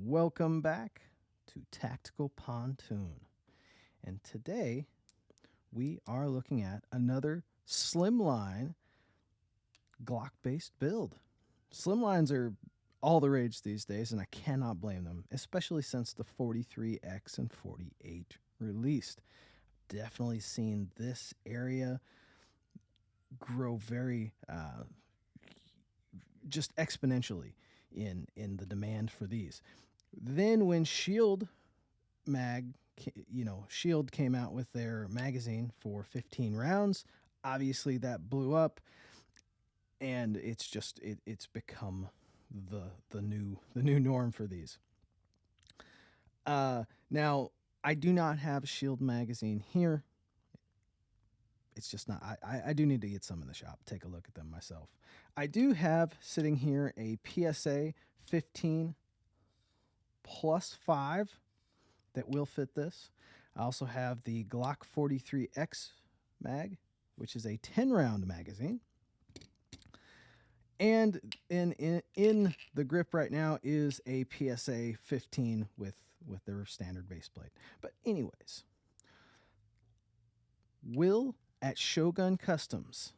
welcome back to Tactical Pontoon. And today we are looking at another slimline Glock-based build. Slimlines are all the rage these days, and I cannot blame them, especially since the 43X and 48 released. Definitely seen this area grow very just exponentially in the demand for these. Then when Shield came out with their magazine for 15 rounds, obviously that blew up, and it's become the new norm for these. Now I do not have a Shield magazine here. It's just not. I do need to get some in the shop. Take a look at them myself. I do have sitting here a PSA 15 +5 that will fit this. I also have the Glock 43X mag, which is a 10-round magazine. And in the grip right now is a PSA 15 with their standard base plate. But anyways, Will at Shogun Customs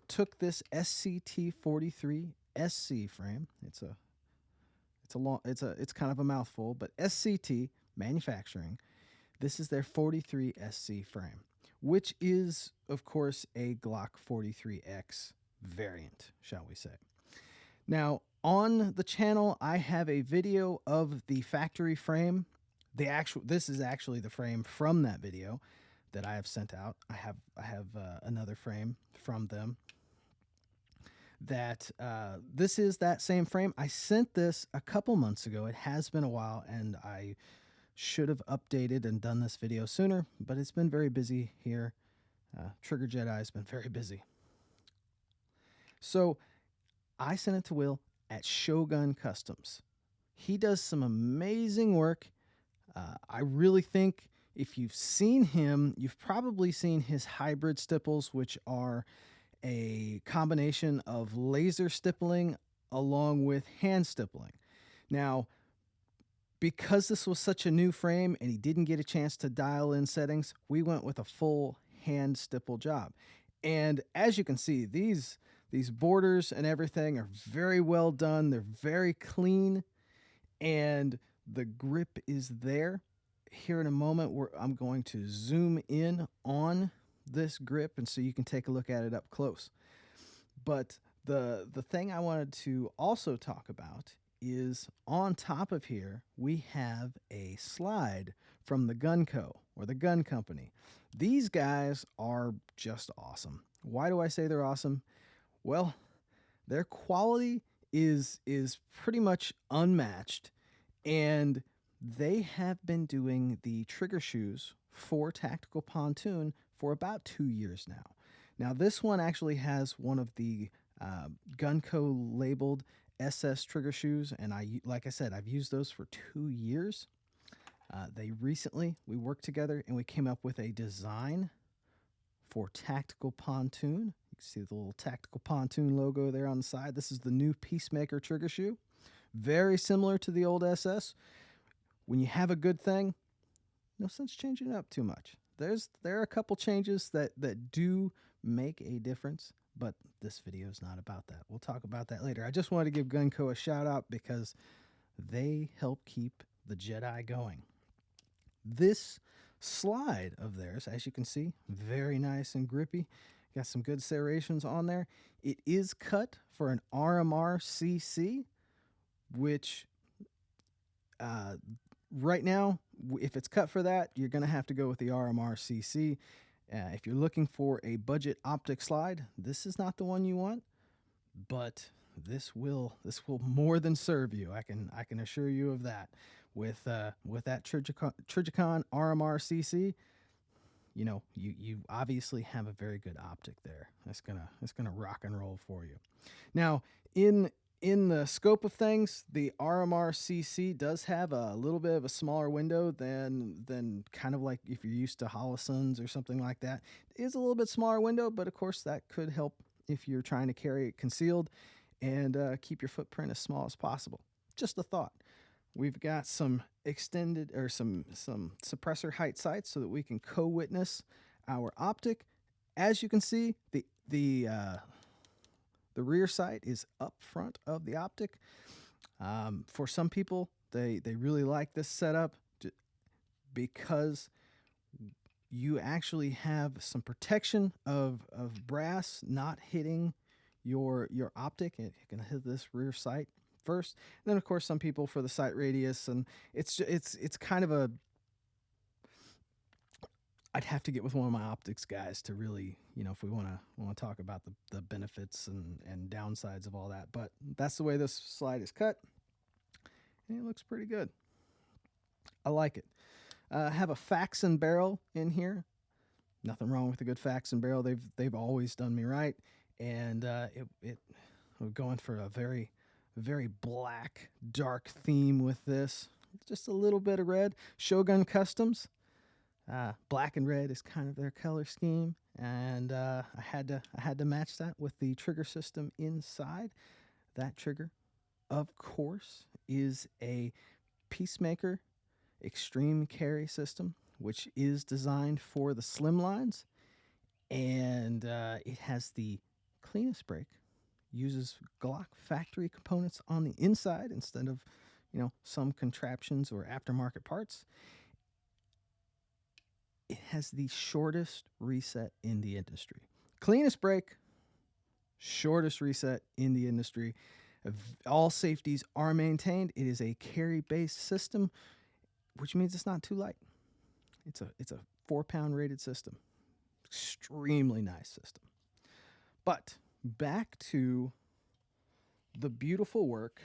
took this SCT 43 SC frame. It's kind of a mouthful, but SCT manufacturing. This is their 43 SC frame, which is of course a Glock 43X variant, shall we say. Now, on the channel, I have a video of the factory frame. This is actually the frame from that video that I have sent out. I have another frame from them. This is that same frame. I sent this a couple months ago. It has been a while, and I should have updated and done this video sooner, but it's been very busy here. Trigger Jedi has been very busy. So I sent it to Will at Shogun Customs. He does some amazing work. I really think if you've seen him, you've probably seen his hybrid stipples, which are a combination of laser stippling along with hand stippling. Now, because this was such a new frame and he didn't get a chance to dial in settings, we went with a full hand stipple job. And as you can see, these borders and everything are very well done. They're very clean, and the grip is there. Here in a moment, I'm going to zoom in on this grip, and so you can take a look at it up close. But the thing I wanted to also talk about is on top of here, we have a slide from the Gun Co. or the Gun Company. These guys are just awesome. Why do I say they're awesome? Well, their quality is pretty much unmatched, and they have been doing the trigger shoes for Tactical Pontoon for about 2 years now. Now, this one actually has one of the Gun Co. labeled SS trigger shoes, and like I said, I've used those for 2 years. We worked together and we came up with a design for Tactical Pontoon. You can see the little Tactical Pontoon logo there on the side. This is the new Peacemaker trigger shoe. Very similar to the old SS. When you have a good thing, no sense changing it up too much. There are a couple changes that do make a difference, but this video is not about that. We'll talk about that later. I just wanted to give Gun Co. a shout out because they help keep the Jedi going. This slide of theirs, as you can see, very nice and grippy. Got some good serrations on there. It is cut for an RMR CC, which right now, if it's cut for that, you're going to have to go with the RMR CC. If you're looking for a budget optic slide, this is not the one you want, but this will more than serve you. I can assure you of that. With that Trijicon RMR CC, you obviously have a very good optic there. It's gonna rock and roll for you. Now, in the scope of things, the RMR CC does have a little bit of a smaller window than kind of like if you're used to Hollisons or something like that. It is a little bit smaller window, but of course that could help if you're trying to carry it concealed and keep your footprint as small as possible. Just a thought. We've got some extended or some suppressor height sights so that we can co-witness our optic. As you can see, the rear sight is up front of the optic. For some people, they really like this setup because you actually have some protection of brass not hitting your optic. It can hit this rear sight first, and then of course some people for the sight radius, and it's kind of a, I'd have to get with one of my optics guys to really, if we want to talk about the benefits and downsides of all that. But that's the way this slide is cut, and it looks pretty good. I like it. Have a faxon barrel in here. Nothing wrong with a good faxon barrel. They've always done me right, and we're going for a very, very black, dark theme with this. Just a little bit of red. Shogun Customs. Black and red is kind of their color scheme, and I had to match that with the trigger system inside. That trigger, of course, is a Peacemaker extreme carry system, which is designed for the slim lines, and it has the cleanest brake. Uses Glock factory components on the inside instead of, some contraptions or aftermarket parts. It has the shortest reset in the industry. Cleanest brake, shortest reset in the industry. All safeties are maintained. It is a carry-based system, which means it's not too light. It's a 4-pound rated system. Extremely nice system. But back to the beautiful work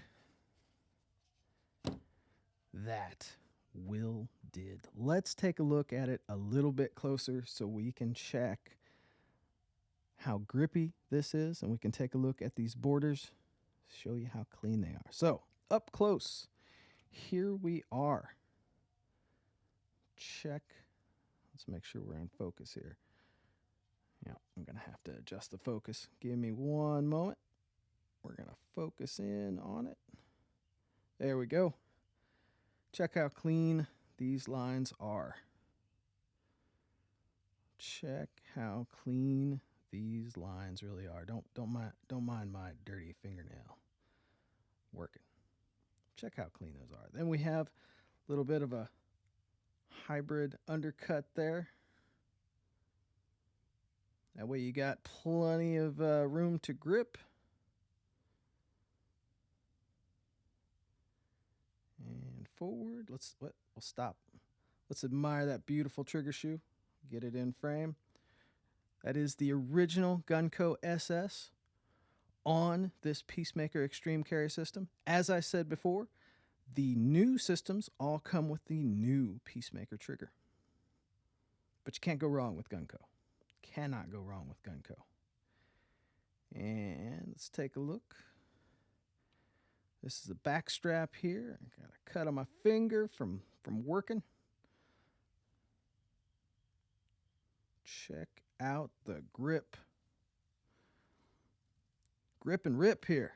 that Will did. Let's take a look at it a little bit closer so we can check how grippy this is, and we can take a look at these borders, show you how clean they are. So up close, here we are. Check. Let's make sure we're in focus here. Yeah, I'm going to have to adjust the focus. Give me one moment. We're going to focus in on it. There we go. Check how clean these lines are. Check how clean these lines really are. Don't mind my dirty fingernail working. Check how clean those are. Then we have a little bit of a hybrid undercut there. That way you got plenty of room to grip. And forward. We'll stop. Let's admire that beautiful trigger shoe. Get it in frame. That is the original Gunco SS on this Peacemaker Extreme Carry system. As I said before, the new systems all come with the new Peacemaker trigger. But you can't go wrong with Gunco. Cannot go wrong with Gunco. And let's take a look. This is the back strap here. I got a cut on my finger from working. Check out the grip. Grip and rip here.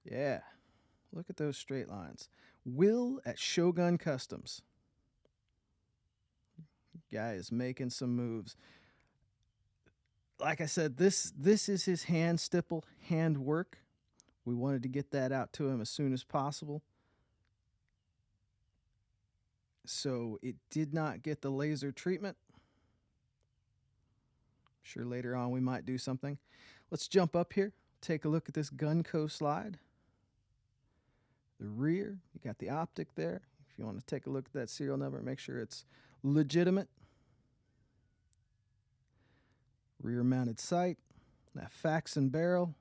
Yeah. Look at those straight lines. Will at Shogun Customs. Guy is making some moves. Like I said, this is his hand stipple, hand work. We wanted to get that out to him as soon as possible. So it did not get the laser treatment. Sure, later on we might do something. Let's jump up here. Take a look at this Gunco slide. The rear, you got the optic there. If you want to take a look at that serial number, make sure it's legitimate. Rear mounted sight. That faxon barrel.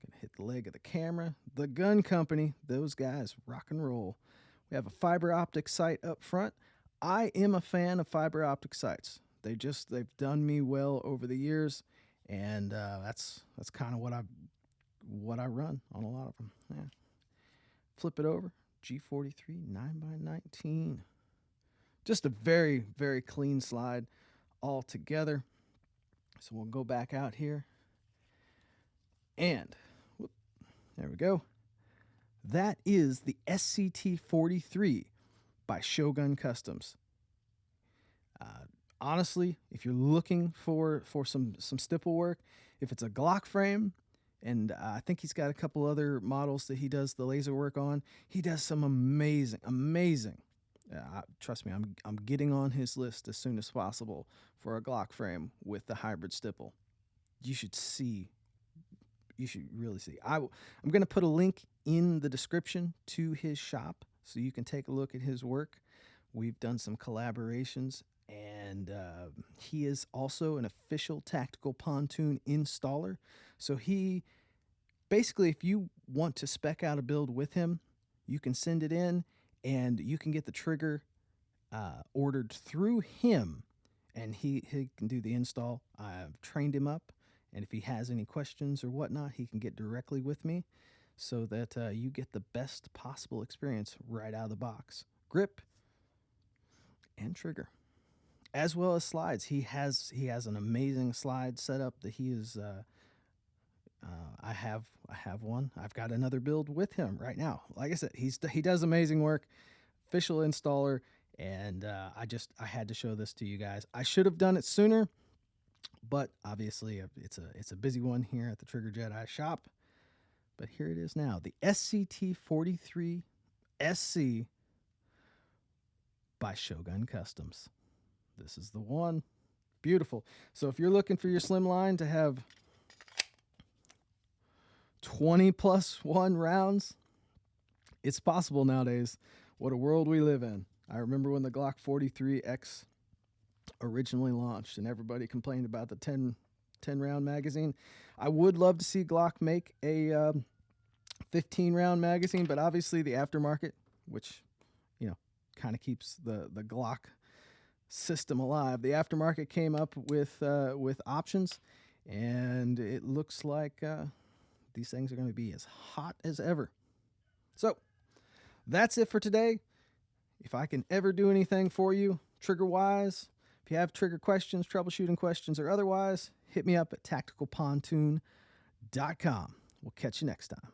Gonna hit the leg of the camera. The gun company, those guys rock and roll. We have a fiber optic sight up front. I am a fan of fiber optic sights. They've done me well over the years, and that's kind of what I run on a lot of them. Yeah. Flip it over. G43 9x19. Just a very, very clean slide all together. So we'll go back out here. And there we go. That is the SCT 43 by Shogun Customs. Honestly, if you're looking for some stipple work, if it's a Glock frame, and I think he's got a couple other models that he does the laser work on, he does some amazing. Trust me, I'm getting on his list as soon as possible for a Glock frame with the hybrid stipple. You should really see. I'm going to put a link in the description to his shop so you can take a look at his work. We've done some collaborations, and he is also an official Tactical Pontoon installer. So he basically, if you want to spec out a build with him, you can send it in, and you can get the trigger ordered through him, and he can do the install. I've trained him up, and if he has any questions or whatnot, he can get directly with me so that you get the best possible experience right out of the box. Grip and trigger, as well as slides. He has an amazing slide setup that he is. I have one. I've got another build with him right now. Like I said, he does amazing work. Official installer, and I had to show this to you guys. I should have done it sooner, but obviously it's a busy one here at the Trigger Jedi shop. But here it is now, the SCT 43 SC by Shogun Customs. This is the one. Beautiful. So if you're looking for your slimline to have 20+1 rounds, it's possible nowadays. What a world we live in. I remember when the Glock 43X originally launched and everybody complained about the 10 round magazine. I would love to see Glock make a 15 round magazine, but obviously the aftermarket, which kind of keeps the Glock system alive, the aftermarket came up with options, and it looks like these things are going to be as hot as ever. So that's it for today. If I can ever do anything for you trigger wise, if you have trigger questions, troubleshooting questions, or otherwise, hit me up at TacticalPontoon.com. We'll catch you next time.